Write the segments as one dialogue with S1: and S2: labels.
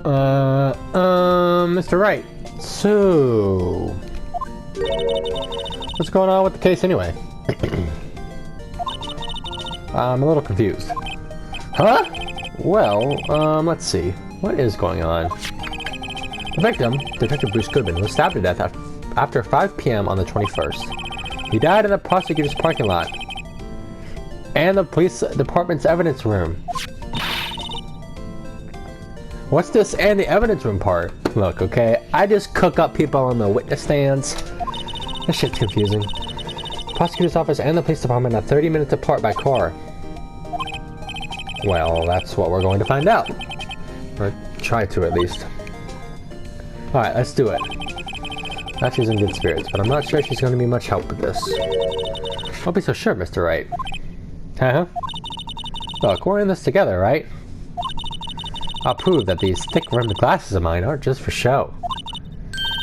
S1: Mr. Wright. So, what's going on with the case anyway? I'm a little confused. Huh? Well, let's see. What is going on? The victim, Detective Bruce Goodman, was stabbed to death after 5 p.m. on the 21st. He died in the prosecutor's parking lot and the police department's evidence room. What's this and the evidence room part? Look, okay, I just cook up people on the witness stands. This shit's confusing. Prosecutor's office and the police department are 30 minutes apart by car. Well, that's what we're going to find out. Or try to, at least. Alright, let's do it. Now she's in good spirits, but I'm not sure she's going to be much help with this. Don't be so sure, Mr. Wright. Huh? Look, we're in this together, right? I'll prove that these thick-rimmed glasses of mine aren't just for show.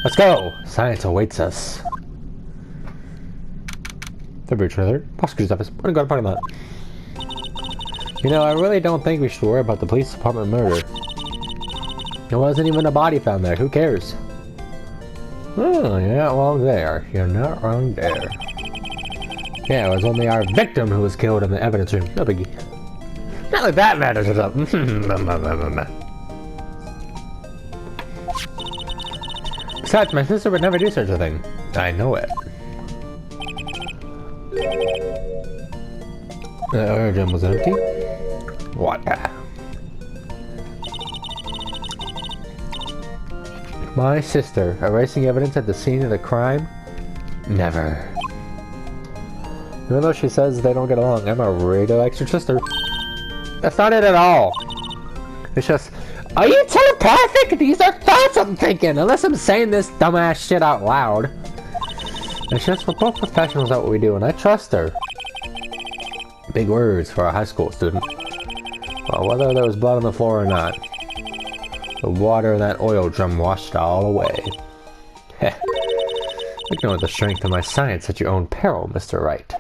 S1: Let's go! Science awaits us. February 23rd, prosecutor's office. I'm gonna go to parking lot. You know, I really don't think we should worry about the police department murder. There wasn't even a body found there. Who cares? Oh, you're not wrong there. You're not wrong there. Yeah, it was only our victim who was killed in the evidence room. No biggie. Not like that matters or something. Besides, my sister would never do such a thing. I know it. The origin was empty? What? My sister, erasing evidence at the scene of the crime? Never. Even though she says they don't get along, Emma really likes her sister. That's not it at all. It's just, are you telepathic? These are thoughts I'm thinking, unless I'm saying this dumbass shit out loud. It's just, we're both professionals at what we do, and I trust her. Big words for a high school student. Well, whether there was blood on the floor or not, the water in that oil drum washed it all away. Heh. Ignore the strength of my science at your own peril, Mr. Wright.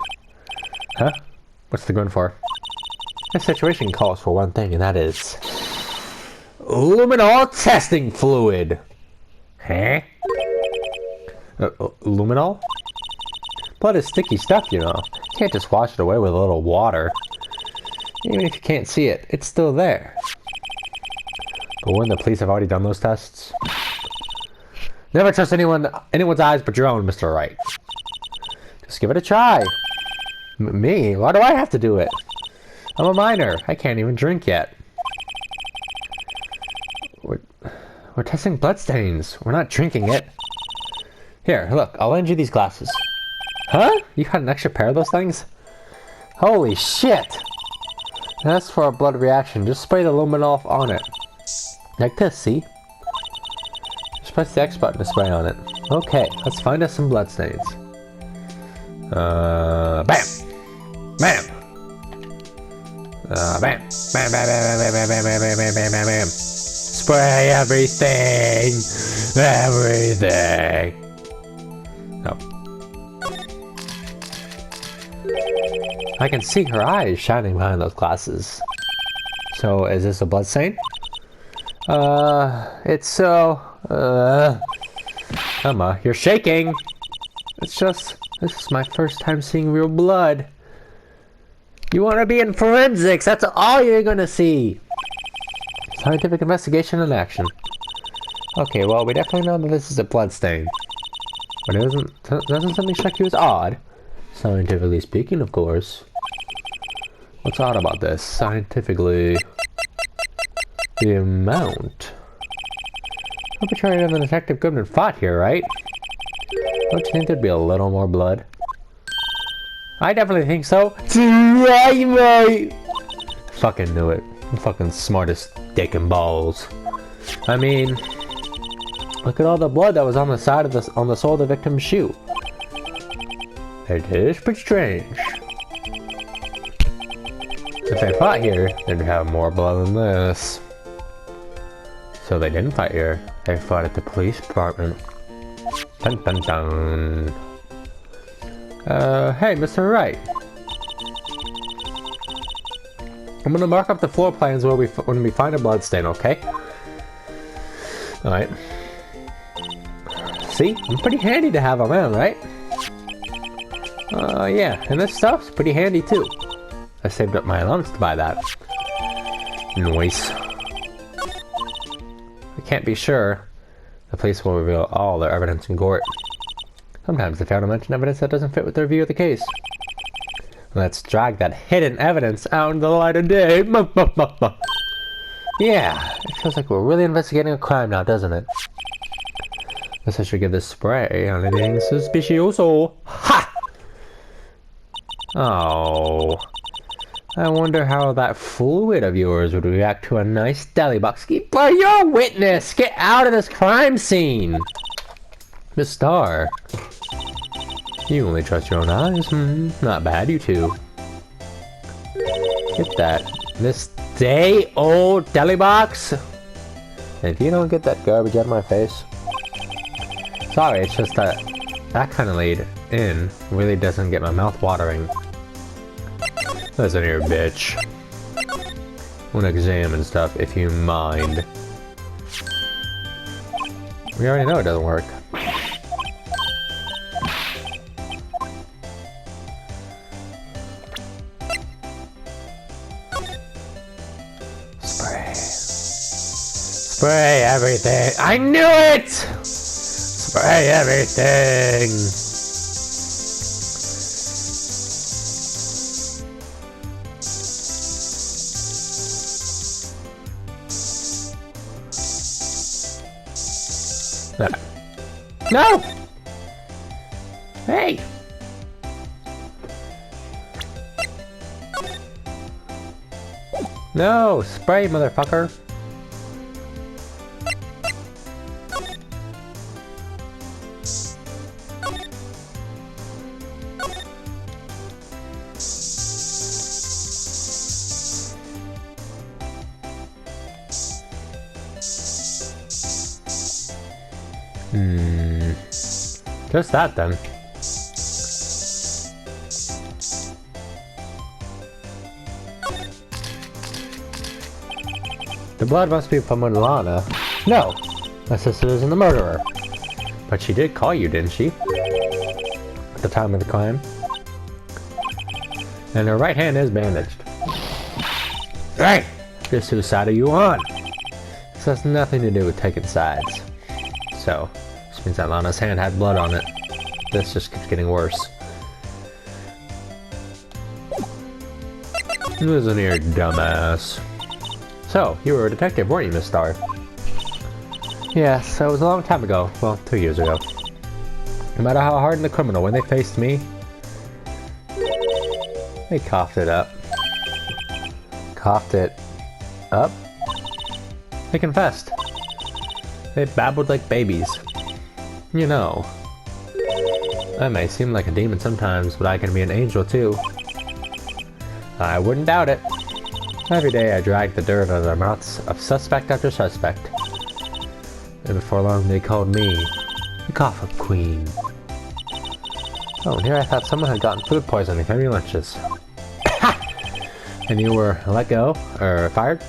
S1: Huh? What's the gun for? This situation calls for one thing, and that is luminol testing fluid. Huh? Luminol? Blood is sticky stuff, you know. You can't just wash it away with a little water. Even if you can't see it, it's still there. But wouldn't the police have already done those tests? Never trust anyone's eyes but your own, Mr. Wright. Just give it a try. Me? Why do I have to do it? I'm a minor. I can't even drink yet. We're testing bloodstains. We're not drinking it. Here, look. I'll lend you these glasses. Huh? You had an extra pair of those things? Holy shit! That's for a blood reaction. Just spray the luminol on it. Like this, see? Just press the X button to spray on it. Okay, let's find us some bloodstains. Bam! Bam! Bam! Bam, bam, bam, bam, bam, bam, bam, bam, bam, bam, bam, bam. Spray everything! Everything! Oh. I can see her eyes shining behind those glasses. So, is this a bloodstain? It's so... Emma, you're shaking! It's just... This is my first time seeing real blood. You want to be in forensics, that's all you're gonna see! Scientific investigation in action. Okay, well, we definitely know that this is a bloodstain. But doesn't something strike you as odd? Scientifically speaking, of course. What's odd about this? Scientifically... The amount. Perpetrator and the Detective Goodman fought here, right? Don't you think there'd be a little more blood? I definitely think so. Right. Fucking knew it. I'm fucking smartest dick and balls. I mean, look at all the blood that was on the side of the sole of the victim's shoe. It is pretty strange. If they fought here, they'd have more blood than this. So they didn't fight here. They fought at the police department. Dun dun dun. Hey, Mr. Wright. I'm gonna mark up the floor plans when we find a bloodstain, okay? Alright. See? I'm pretty handy to have around, right? Yeah, and this stuff's pretty handy too. I saved up my allowance to buy that. Nice. I can't be sure. The police will reveal all their evidence in court. Sometimes they fail to mention evidence that doesn't fit with their view of the case. Let's drag that hidden evidence out into the light of day. Yeah, it feels like we're really investigating a crime now, doesn't it? Guess I should give this spray on anything suspicioso. Ha! Oh. I wonder how that fluid of yours would react to a nice deli box. Bro, you're a witness! Get out of this crime scene! Miss Star. You only trust your own eyes? Not bad, you two. Get that. This day-old deli box? If you don't get that garbage out of my face. Sorry, it's just that that kind of lead in really doesn't get my mouth watering. Listen here, bitch. I want to examine stuff if you mind. We already know it doesn't work. Spray. Spray everything. I knew it! Spray everything. No! Hey! No! Spray, motherfucker! Just that then. The blood must be from Lana. No! My sister isn't the murderer. But she did call you, didn't she? At the time of the crime. And her right hand is bandaged. Hey! Just whose side are you on? This has nothing to do with taking sides. So, this means that Lana's hand had blood on it. This just keeps getting worse. Listen here, dumbass. So, you were a detective, weren't you, Miss Star? Yes, it was a long time ago. Well, 2 years ago. No matter how hardened the criminal, when they faced me, they coughed it up. Coughed it up? They confessed. They babbled like babies. You know, I may seem like a demon sometimes, but I can be an angel too. I wouldn't doubt it. Every day I drag the dirt out of their mouths of suspect after suspect. And before long they called me the Cough Up Queen. Oh, and here I thought someone had gotten food poisoning from your lunches. And you were let go? Or fired?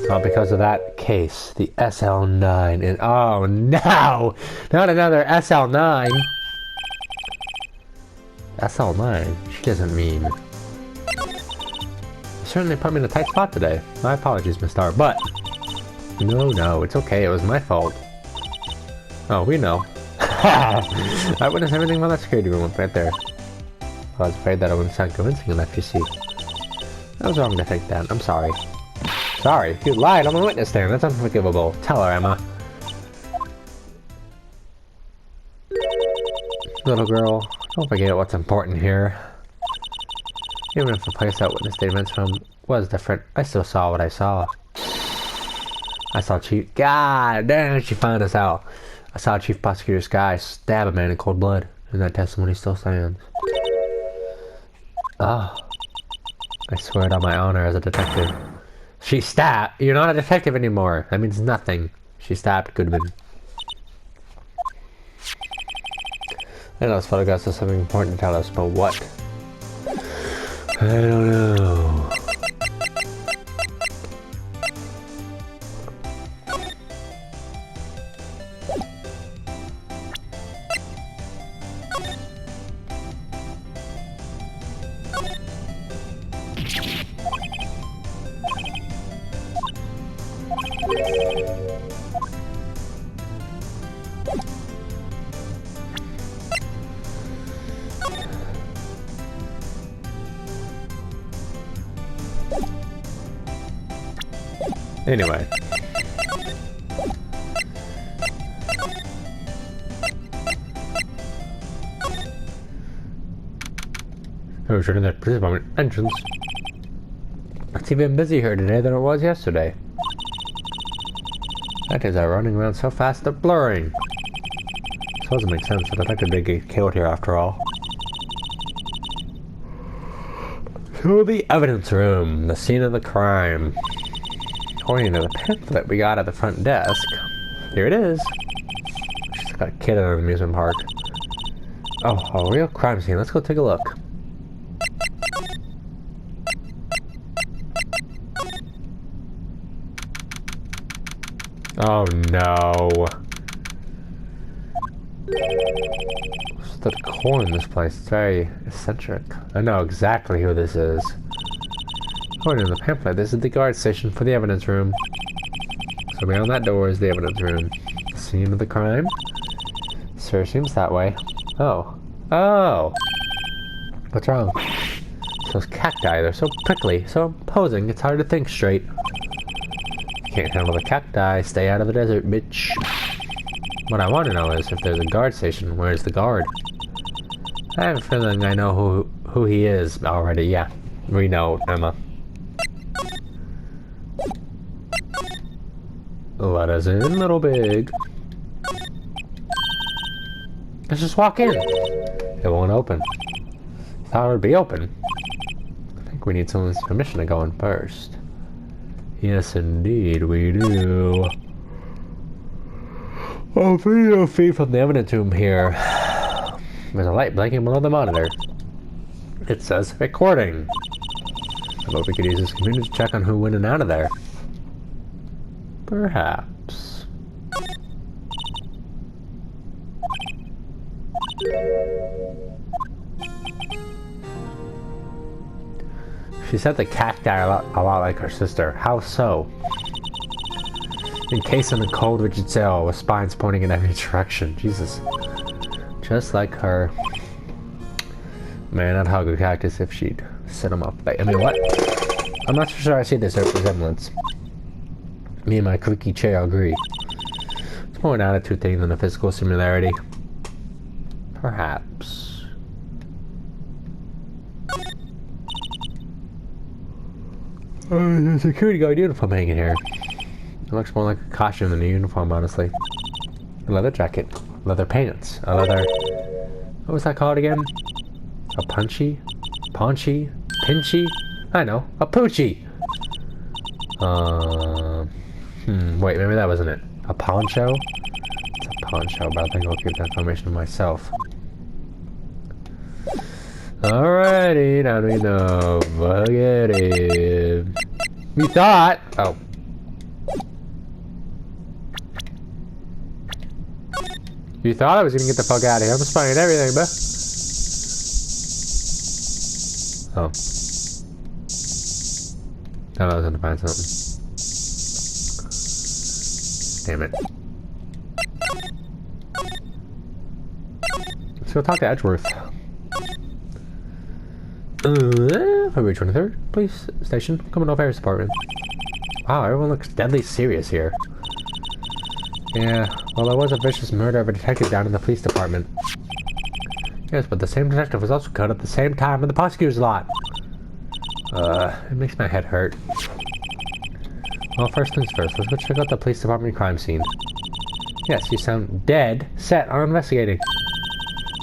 S1: All because of that case, the SL9, and oh no! Not another SL9! SL9? She doesn't mean... You certainly put me in a tight spot today. My apologies, Miss Star, but... No, it's okay, it was my fault. Oh, we know. I witnessed everything from that security room right there. I was afraid that I wouldn't sound convincing enough, you see. I was wrong to think that, I'm sorry. Sorry, if you lied on the witness stand, that's unforgivable. Tell her, Emma. Little girl, don't forget what's important here. Even if the place that witness statements from was different, I still saw what I saw. I saw Chief... God damn, she found us out. I saw Chief Prosecutor Sky stab a man in cold blood, and that testimony still stands. Oh. I swear it on my honor as a detective. She stabbed. You're not a detective anymore. That means nothing. She stabbed Goodman. And those photographs have something important to tell us, but what? I don't know. Anyway. Who's in that police department entrance? It's even busier here today than it was yesterday. Detectives are running around so fast they're blurring. This doesn't make sense. The detective did get killed here after all. To the evidence room, the scene of the crime. According to the pamphlet we got at the front desk, here it is. She's got a kid at an amusement park. Oh, a real crime scene. Let's go take a look. Oh no. What's the decor in this place? It's very eccentric. I know exactly who this is. According to the pamphlet, this is the guard station for the evidence room. So beyond that door is the evidence room. The scene of the crime? Sure seems that way. Oh. Oh! What's wrong? Those cacti, they're so prickly, so imposing, it's hard to think straight. Can't handle the cacti, stay out of the desert, bitch. What I want to know is, if there's a guard station, where's the guard? I have a feeling I know who he is already, yeah. We know, Emma. Let us in, little big. Let's just walk in. It won't open. Thought it would be open. I think we need someone's permission to go in first. Yes, indeed, we do. Oh, video feed from the evidence room here. There's a light blinking below the monitor. It says recording. I hope we could use this computer to check on who went in and out of there. Perhaps. She said the cacti a lot like her sister. How so? Encased in a cold, rigid sail with spines pointing in every direction. Jesus. Just like her. Man, I'd hug a cactus if she'd set him up. I mean, what? I'm not so sure I see this resemblance. Me and my creaky chair agree. It's more an attitude thing than a physical similarity. Perhaps. There's a security guard uniform hanging here. It looks more like a costume than a uniform, honestly. A leather jacket, leather pants, a leather... What was that called again? A punchy? Paunchy? Pinchy? I know, a poochie! Wait, maybe that wasn't it. A poncho? It's a poncho, but I think I'll keep that information to myself. Alrighty, now we know. Forget it. You thought... Oh. You thought I was gonna get the fuck out of here. I'm spying everything, bruh. Oh. Thought I was gonna find something. Damn it. Let's go talk to Edgeworth. February 23rd, police station, criminal affairs department. Wow, everyone looks deadly serious here. Yeah, well, there was a vicious murder of a detective down in the police department. Yes, but the same detective was also killed at the same time in the prosecutor's lot. It makes my head hurt. Well, first things first, let's go check out the police department crime scene. Yes, you sound dead set on investigating.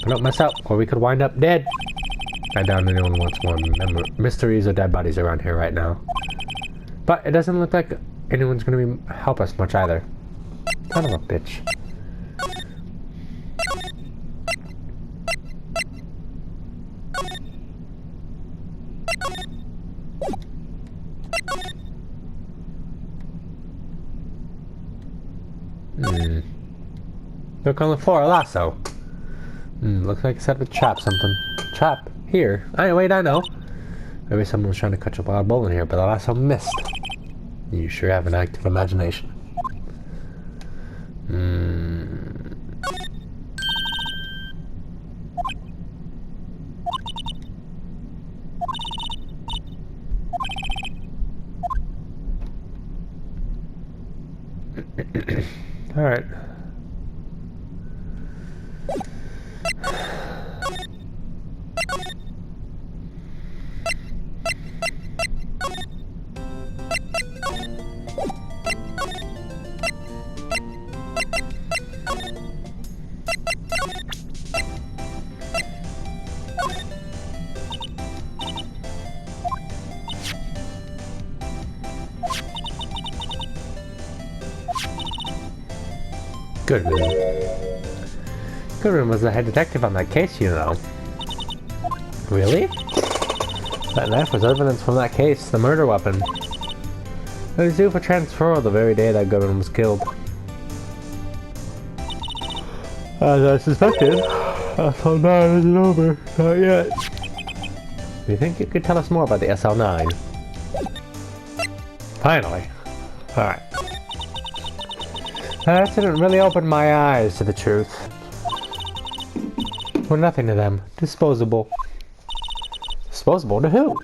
S1: But don't mess up, or we could wind up dead. I doubt anyone wants more mysteries or dead bodies around here right now. But it doesn't look like anyone's gonna help us much either. Son of a bitch. Look on the floor, a lasso. Looks like it's set up a trap something. Trap? Here. Wait, I know. Maybe someone was trying to catch a wild bull in here, but the lasso missed. You sure have an active imagination. Alright. Goodman. Goodman was the head detective on that case, you know. Really? That knife was evidence from that case, the murder weapon. It was due for transfer the very day that Goodman was killed. As I suspected, SL9 isn't over. Not yet. Do you think you could tell us more about the SL9? Finally. Alright. That didn't really open my eyes to the truth. We're nothing to them. Disposable. Disposable to who?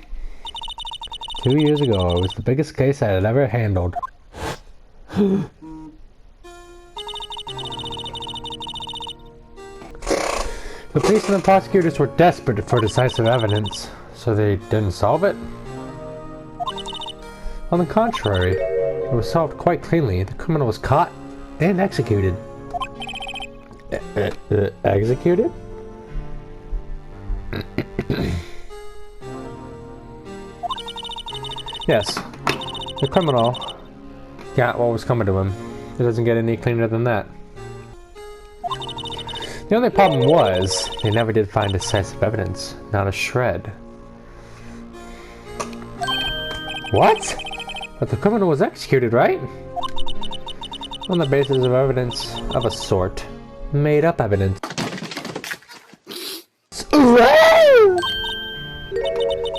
S1: 2 years ago, it was the biggest case I had ever handled. The police and the prosecutors were desperate for decisive evidence, so they didn't solve it? On the contrary, it was solved quite cleanly. The criminal was caught and executed. Executed? Yes, the criminal got what was coming to him. It doesn't get any cleaner than that. The only problem was, they never did find decisive evidence. Not a shred. What? But the criminal was executed, right? On the basis of evidence of a sort. Made up evidence.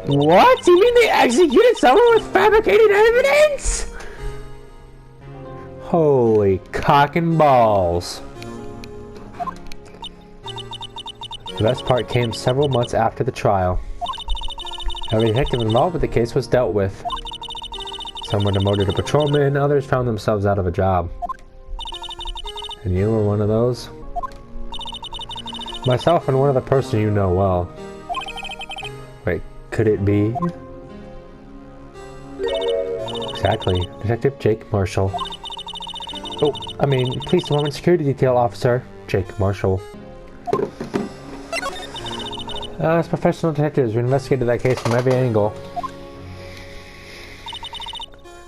S1: What? You mean they executed someone with fabricated evidence? Holy cock and balls. The best part came several months after the trial. Every detective involved with the case was dealt with. Some were demoted to patrolmen, others found themselves out of a job. And you were one of those? Myself and one other person you know well. Wait, could it be? Exactly. Detective Jake Marshall. Oh, I mean, Police Department Security Detail Officer Jake Marshall. As professional detectives, we investigated that case from every angle.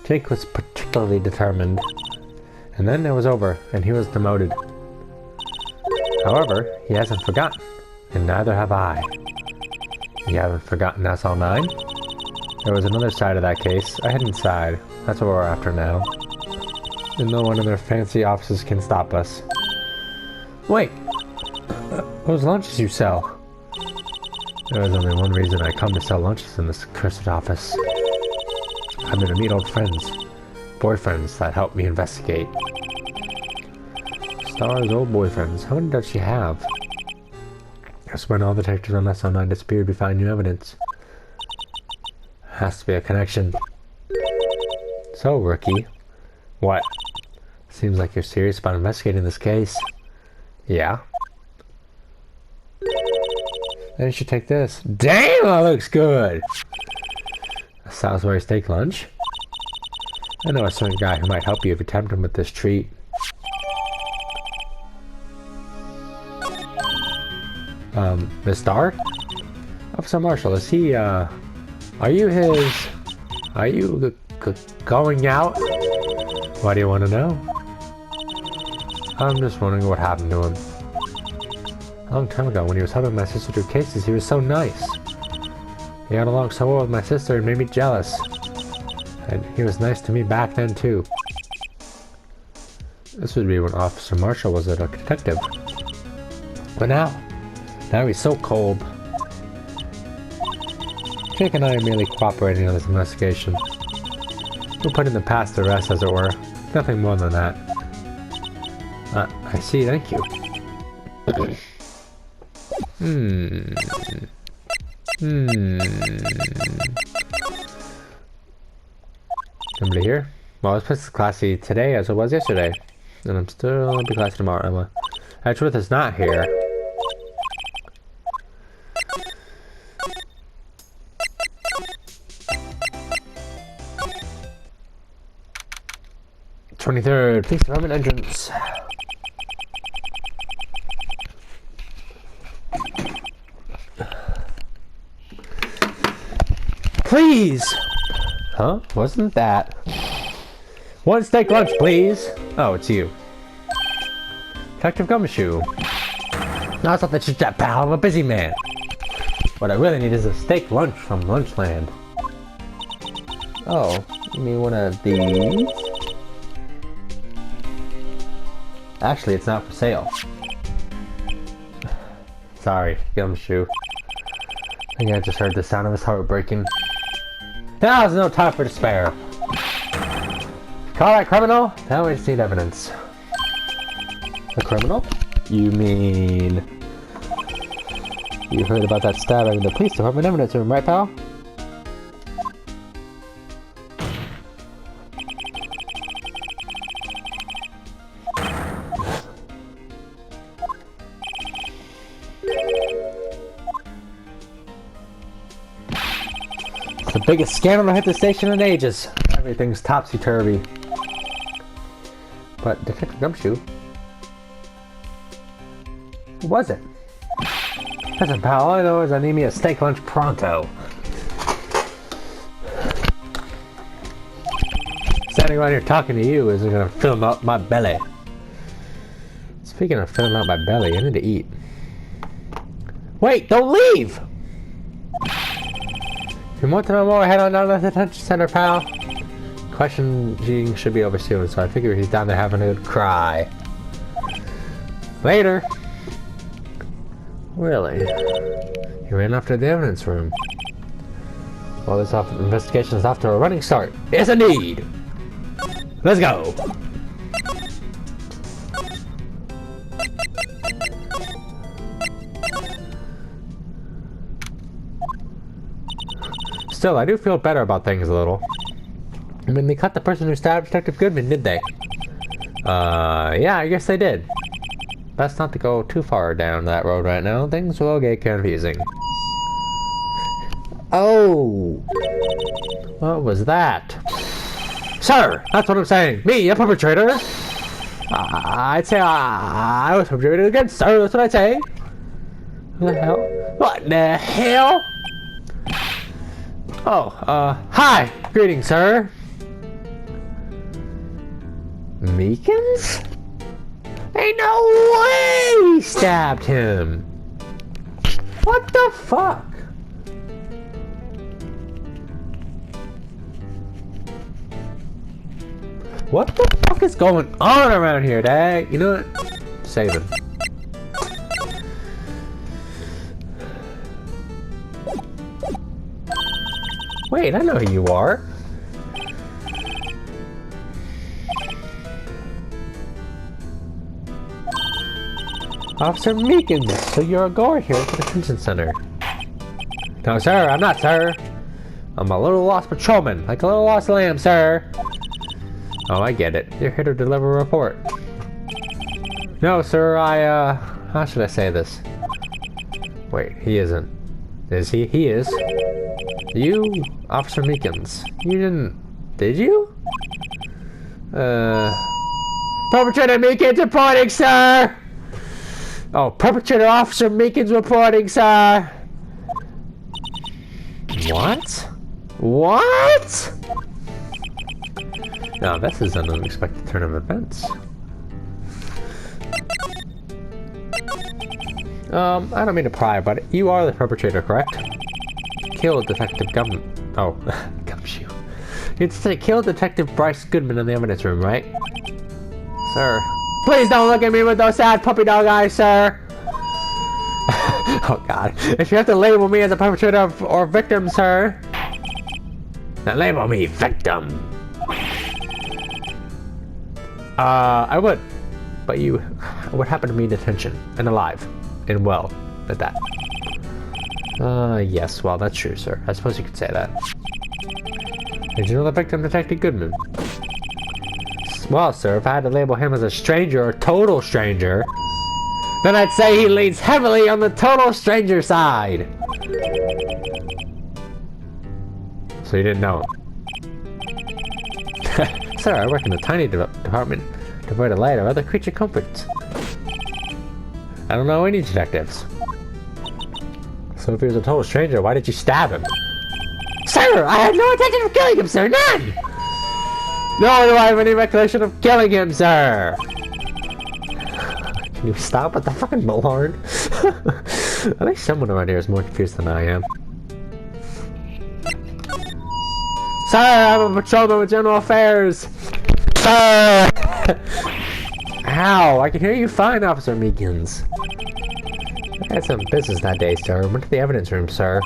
S1: Jake was particularly determined. And then it was over, and he was demoted. However, he hasn't forgotten, and neither have I. You haven't forgotten SL9? There was another side of that case, a hidden side. That's what we're after now. And no one in their fancy offices can stop us. Wait! Those lunches you sell. There is only one reason I come to sell lunches in this cursed office. I'm here to meet old friends. Boyfriends that help me investigate. Star's old boyfriends. How many does she have? Guess when all the detectives on SL9 disappeared, we find new evidence. Has to be a connection. So, rookie. What? Seems like you're serious about investigating this case. Yeah? Then you should take this. Damn, that looks good! A Salisbury steak lunch? I know a certain guy who might help you if you tempt him with this treat. Miss Starr? Officer Marshall, is he, are you going out? Why do you want to know? I'm just wondering what happened to him. A long time ago, when he was helping my sister do cases, he was so nice. He got along so well with my sister and made me jealous. And he was nice to me back then, too. This would be when Officer Marshall was a detective. But now he's so cold. Jake and I are merely cooperating on this investigation. We'll put in the past to rest, as it were. Nothing more than that. I see, thank you. Somebody here? Well, this place is classy today as it was yesterday. And I'm still gonna be classy tomorrow. Truth is not here. '23rd, police department entrance. Please! Huh? Wasn't that? One steak lunch, please! Oh, it's you. Detective Gumshoe. No, it's not the chit-chat, pal. I'm a busy man. What I really need is a steak lunch from Lunchland. Oh, you mean one of these? Actually, it's not for sale. Sorry, Gumshoe. I think I just heard the sound of his heart breaking. Now's no time for despair. Call that criminal? Now we just need evidence. A criminal? You mean... You heard about that stabbing in the police department evidence room, right, pal? The biggest scandal to hit the station in ages. Everything's topsy-turvy. But Detective Gumshoe? Who was it? Listen, pal, all I know is I need me a steak lunch pronto. Standing around here talking to you isn't gonna fill up my belly. Speaking of filling out my belly, I need to eat. Wait, don't leave! If you want to know more, head on down to the detention center, pal. Questioning should be over soon, so I figure he's down there having a good cry. Later. Really? He ran after the evidence room. Well, this investigation is off to a running start. Yes, indeed! Let's go! Still, I do feel better about things a little. I mean, they caught the person who stabbed Detective Goodman, did they? Yeah, I guess they did. Best not to go too far down that road right now. Things will get confusing. Oh! What was that? Sir! That's what I'm saying! Me, a perpetrator! I'd say I was perpetrated against, sir! That's what I'd say! What the hell? What the hell? Oh, hi! Greetings, sir! Meekins? Ain't no way he stabbed him! What the fuck? What the fuck is going on around here, Dag? You know what? Save him. Wait, I know who you are. Officer Meekins, so you're a guard here at the detention center. No, sir, I'm not, sir. I'm a little lost patrolman, like a little lost lamb, sir. Oh, I get it. You're here to deliver a report. No, sir, how should I say this? Wait, he isn't. Is he? He is. You, Officer Meekins, you did you? Perpetrator Meekins reporting, sir! Oh, Perpetrator Officer Meekins reporting, sir! What? What? Now, this is an unexpected turn of events. I don't mean to pry, but you are the perpetrator, correct? Kill Detective Gumshoe. You'd say kill Detective Bryce Goodman in the evidence room, right? Sir, please don't look at me with those sad puppy dog eyes, sir. Oh God, if you have to label me as a perpetrator or victim, sir, then label me victim. I would, but you would happen to be in detention and alive and well at that. Yes, well, that's true, sir. I suppose you could say that. Did you know the victim, Detective Goodman? Well, sir, if I had to label him as a stranger or total stranger, then I'd say he leans heavily on the total stranger side. So you didn't know him? Sir, I work in a tiny department devoid of light or other creature comforts. I don't know any detectives. So if he was a total stranger, why did you stab him? Sir, I had no intention of killing him, sir, none! Nor do I have any recollection of killing him, sir! Can you stop with the fucking bullhorn? I think someone around here is more confused than I am. Sir, I'm a patrolman with general affairs! Sir! Ow, I can hear you fine, Officer Meekins. I had some business that day, sir. Went to the evidence room, sir.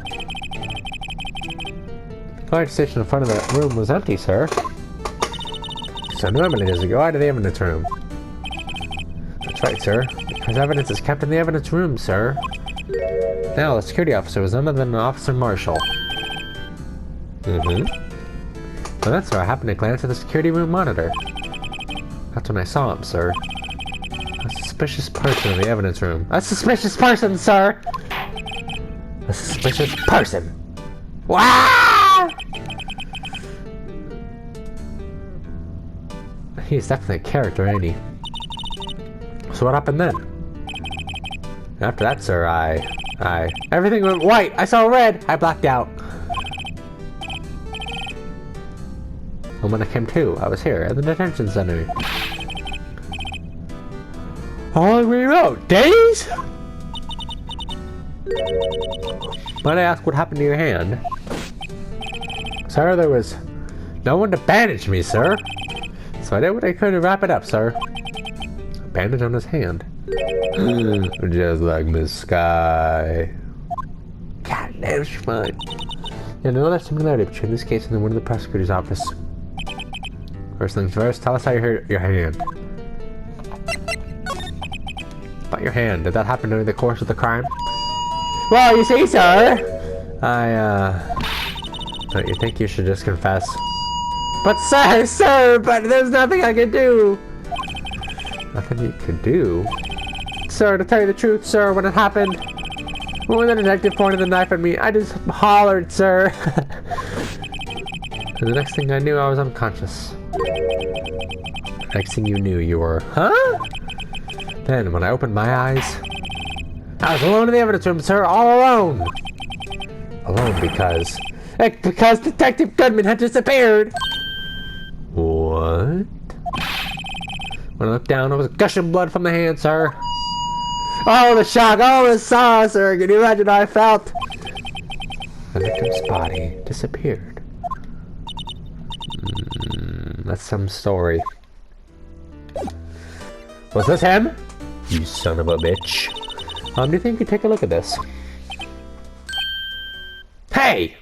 S1: The fire station in front of the room was empty, sir. So normally there's a go out of the evidence room. That's right, sir. Because evidence is kept in the evidence room, sir. Now, the security officer was none other than Officer Marshall. Mm-hmm. Well, that's where I happened to glance at the security room monitor. That's when I saw him, sir. A suspicious person in the evidence room. A suspicious person, sir! A suspicious person! Wow! He's definitely a character, ain't he? So what happened then? After that, sir, everything went white! I saw red! I blacked out! And when I came to, I was here at the detention center. All we wrote, days? Might I ask what happened to your hand? Sir, there was no one to bandage me, sir. So I did what I could to wrap it up, sir. A bandage on his hand. Just like Miss Sky. God damn, she's fine. Yeah, no other similarity between this case and the one in the prosecutor's office. First things first, tell us how you hurt your hand. About your hand, did that happen during the course of the crime? Well, you see, sir, don't you think you should just confess? But sir, but there's nothing I can do. Nothing you could do? Sir, to tell you the truth, sir, when it happened, when the detective pointed the knife at me, I just hollered, sir. And the next thing I knew, I was unconscious. Next thing you knew, you were, huh? Then, when I opened my eyes, I was alone in the evidence room, sir, all alone. Alone because Detective Goodman had disappeared. What? When I looked down, there was gushing blood from the hand, sir. Oh, the shock! Oh, the saw, sir! Can you imagine how I felt? The victim's body disappeared. That's some story. Was this him? You son of a bitch. Do you think you could take a look at this? Hey!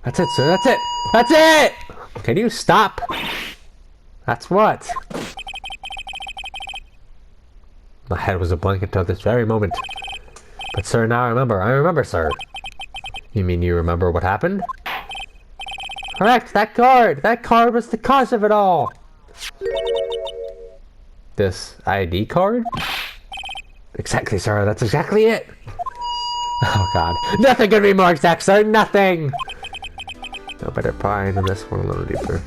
S1: That's it, sir. That's it! That's it! Can you stop? That's what? My head was a blank until this very moment. But sir, now I remember, sir. You mean you remember what happened? Correct, that card was the cause of it all. This ID card? Exactly, sir, that's exactly it. Oh god, nothing could be more exact, sir, nothing! No better pry into this one a little deeper.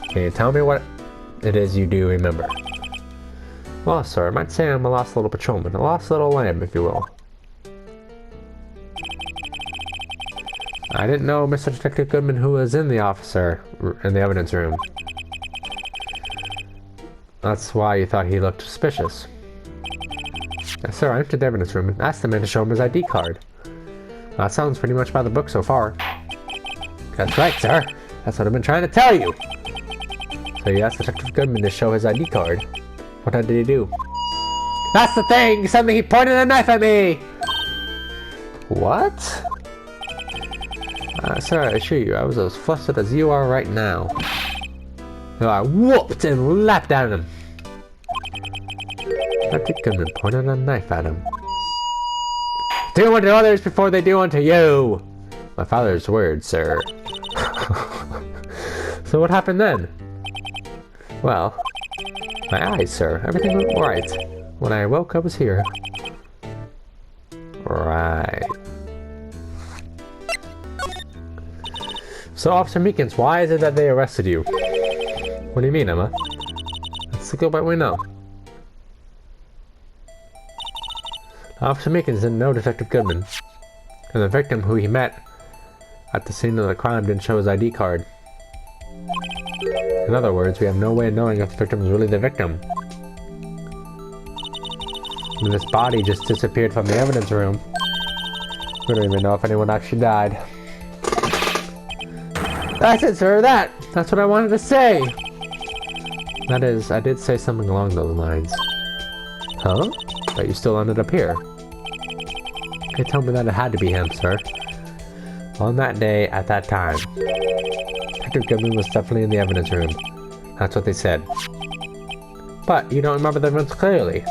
S1: Can you tell me what it is you do remember? Well, sir, I might say I'm a lost little patrolman, a lost little lamb, if you will. I didn't know Mr. Detective Goodman who was in the evidence room. That's why you thought he looked suspicious. Yes, sir, I entered the evidence room and asked the man to show him his ID card. That sounds pretty much by the book so far. That's right, sir. That's what I've been trying to tell you. So you asked Detective Goodman to show his ID card. What did he do? That's the thing! Suddenly he pointed a knife at me! What? Sir, I assure you, I was as flustered as you are right now. So I whooped and lapped at him. Detective Goodman pointed a knife at him. Do unto others before they do unto you! My father's words, sir. So what happened then? Well, my eyes, sir. Everything went right. When I woke, I was here. Right. So, Officer Meekins, why is it that they arrested you? What do you mean, Emma? Let's go by what we know. Officer Meekins didn't know Detective Goodman. And the victim who he met at the scene of the crime didn't show his ID card. In other words, we have no way of knowing if the victim is really the victim. And this body just disappeared from the evidence room. We don't even know if anyone actually died. That's it, sir, that's what I wanted to say! That is, I did say something along those lines. Huh? But you still ended up here. They told me that it had to be him, sir. On that day, at that time. Detective Goodman was definitely in the evidence room. That's what they said. But you don't remember the events clearly.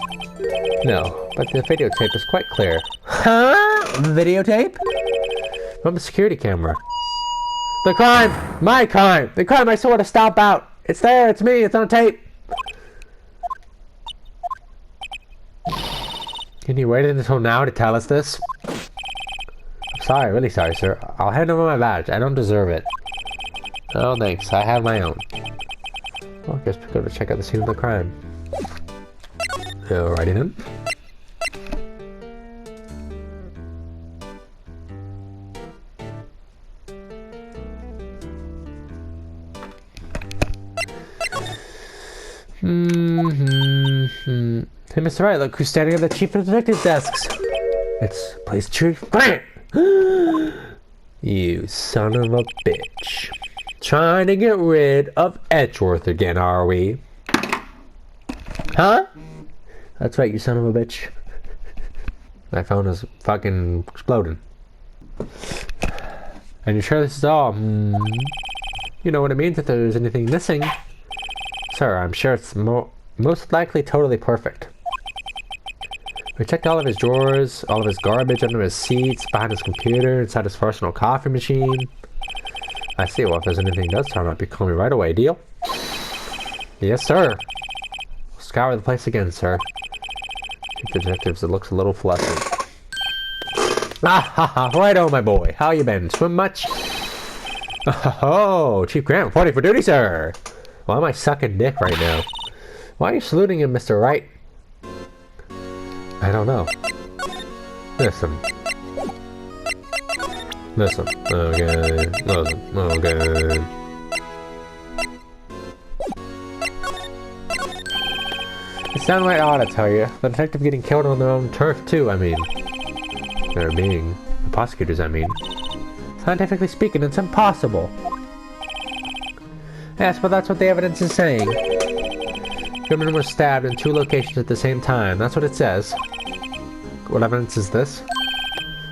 S1: No, but the videotape is quite clear. Huh? Videotape? From the security camera. The crime! My crime! The crime I swore to stomp out! It's there, it's me, it's on tape! Can you wait until now to tell us this? I'm sorry, really sorry, sir. I'll hand over my badge. I don't deserve it. Oh, thanks. I have my own. Well, I guess we go to check out the scene of the crime. Alrighty then. Hey, Mr. Wright, look who's standing at the chief of detective desks. It's Police Chief Grant. You son of a bitch. Trying to get rid of Edgeworth again, are we? Huh? That's right, you son of a bitch. My phone is fucking exploding. And you're sure this is all? You know what it means if there's anything missing. Sir, I'm sure it's most likely totally perfect. We checked all of his drawers, all of his garbage under his seats, behind his computer, inside his personal coffee machine. I see. Well, if there's anything does turn up, you call me right away. Deal? Yes, sir. We'll scour the place again, sir. Chief Detectives, it looks a little flustered. Ah, ha, ha. Righto, my boy. How you been? Swim much? Oh, Chief Grant reporting for duty, sir. Why am I sucking dick right now? Why are you saluting him, Mr. Wright? I don't know. Listen. Listen. Okay. Listen. Okay. It's downright odd, I tell you. The detective getting killed on their own turf, too, I mean. They're being... The prosecutors, I mean. Scientifically speaking, it's impossible. Yes, but that's what the evidence is saying. Goodman was stabbed in 2 locations at the same time. That's what it says. What evidence is this?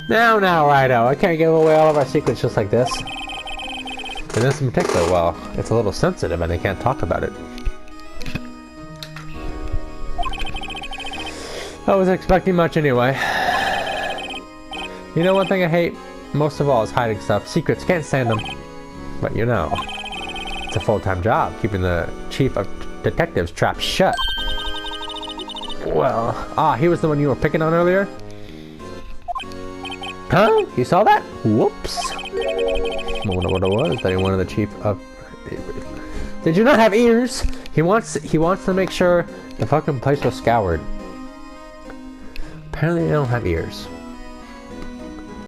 S1: Now, Righto. I can't give away all of our secrets just like this. And this in particular, well, it's a little sensitive and I can't talk about it. I wasn't expecting much anyway. You know, one thing I hate most of all is hiding stuff. Secrets, can't stand them. But you know, it's a full-time job, keeping the chief of detectives trapped shut. Well, he was the one you were picking on earlier? Huh? You saw that? Whoops. I wonder what it was that he wanted the chief of... Did you not have ears? He wants to make sure the fucking place was scoured. Apparently they don't have ears.